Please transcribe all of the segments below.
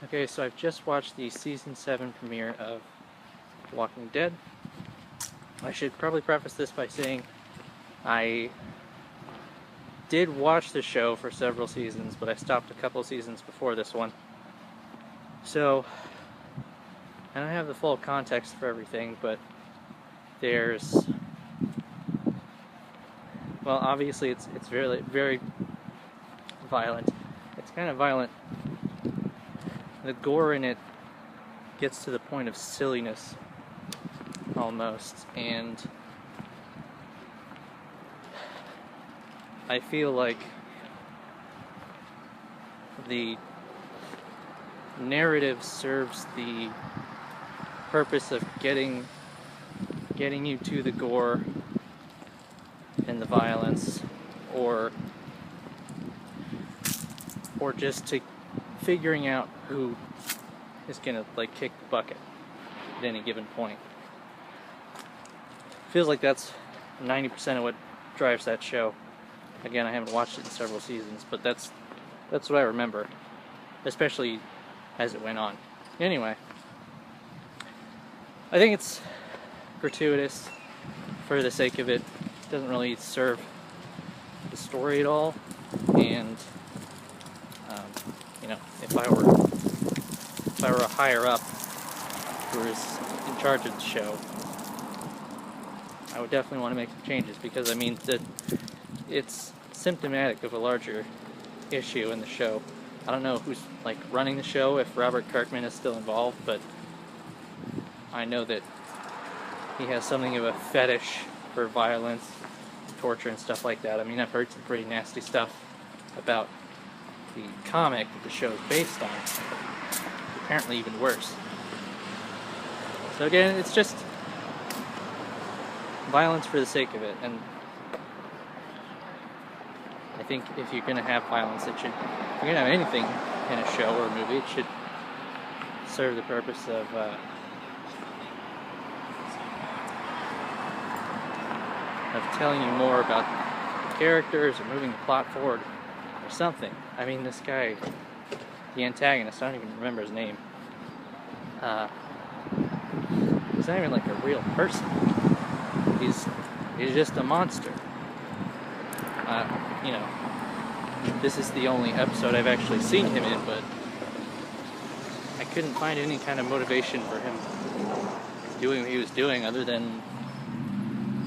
Okay, so I've just watched the season 7 premiere of Walking Dead. I should probably preface this by saying I did watch the show for several seasons, but I stopped a couple seasons before this one. So I don't have the full context for everything, but there's, well, obviously it's very, very violent. It's kind of violent. The gore in it gets to the point of silliness, almost, and I feel like the narrative serves the purpose of getting you to the gore and the violence, or just to figuring out who is gonna kick the bucket at any given point. Feels like that's 90% of what drives that show. Again, I haven't watched it in several seasons, but that's what I remember, especially as it went on. Anyway, I think it's gratuitous for the sake of it. It doesn't really serve the story at all, and if I were a higher up who was in charge of the show, I would definitely want to make some changes, because I mean that it's symptomatic of a larger issue in the show. I don't know who's running the show, if Robert Kirkman is still involved, but I know that he has something of a fetish for violence, torture, and stuff like that. I mean, I've heard some pretty nasty stuff about the comic that the show is based on. Apparently even worse. So again, it's just violence for the sake of it, and I think if you're going to have violence, if you're going to have anything in a show or a movie, it should serve the purpose of telling you more about the characters, or moving the plot forward, or something. I mean, this guy, the antagonist, I don't even remember his name. He's not even a real person. He's just a monster. This is the only episode I've actually seen him in, but I couldn't find any kind of motivation for him doing what he was doing other than,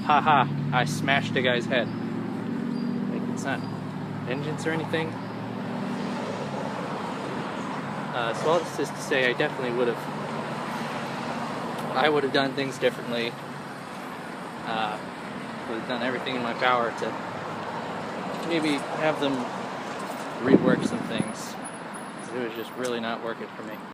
haha, I smashed a guy's head. It's not vengeance or anything. So all this is to say, I definitely would have done things differently. Would have done everything in my power to maybe have them rework some things, because it was just really not working for me.